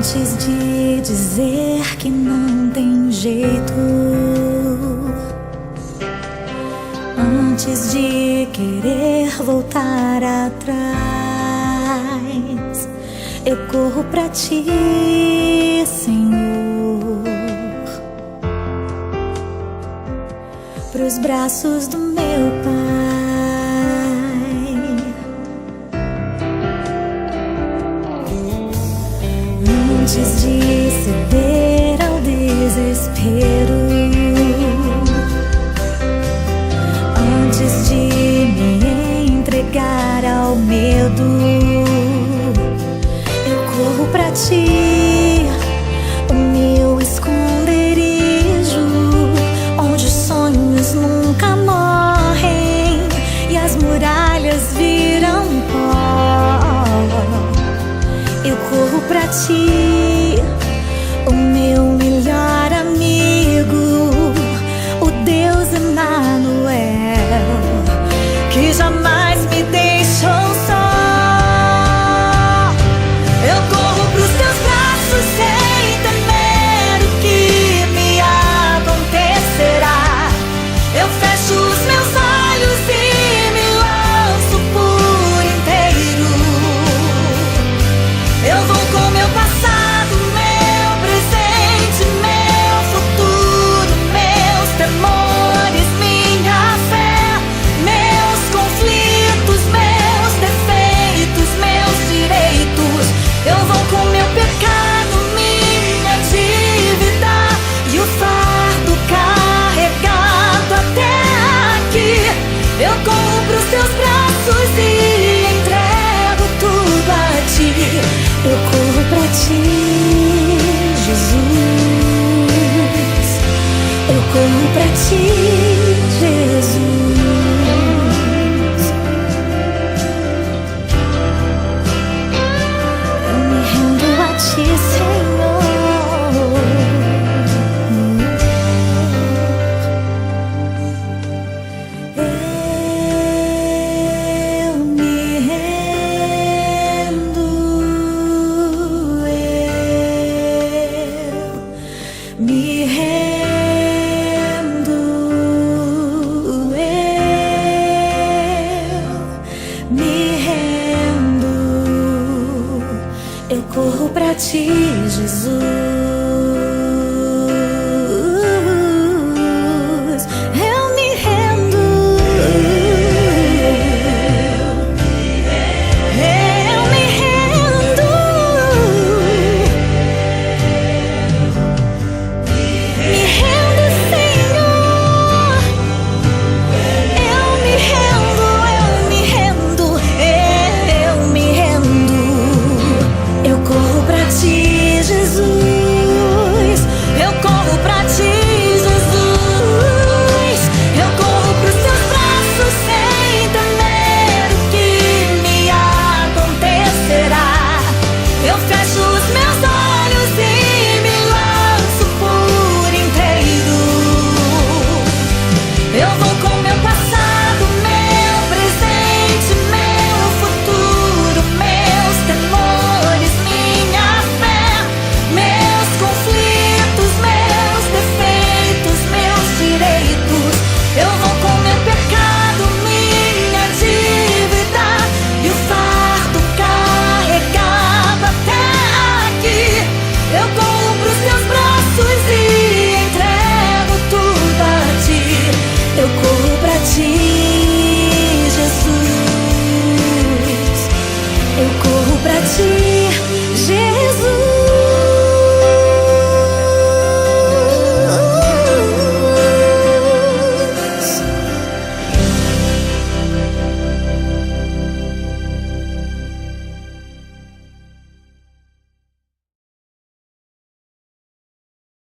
Antes de dizer que não tem jeito, antes de querer voltar atrás, eu corro pra ti, Senhor, pros braços do meu Pai. Antes de ceder ao desespero, antes de me entregar ao medo, eu corro pra ti, o meu esconderijo, onde os sonhos nunca morrem e as muralhas viram pó. Eu corro pra ti, o meu melhor amigo, o Deus Emanuel, que jamais me deixou só. Eu corro pros teus braços sem temer o que me acontecerá. Eu fecho os meus olhos e me lanço por inteiro. Eu vou com meu passado, meu presente, meu futuro, meus temores, minha fé, meus conflitos, meus defeitos, meus direitos. Eu vou com meu pecado, minha dívida e o fardo carregado até aqui. Eu corro pros teus braços e entrego tudo a ti. Eu corro pra ti, Jesus. Eu corro pra ti, Jesus. Eu me rendo a ti, Senhor. Eu me rendo. Me rendo, me rendo. Eu corro pra ti, Jesus.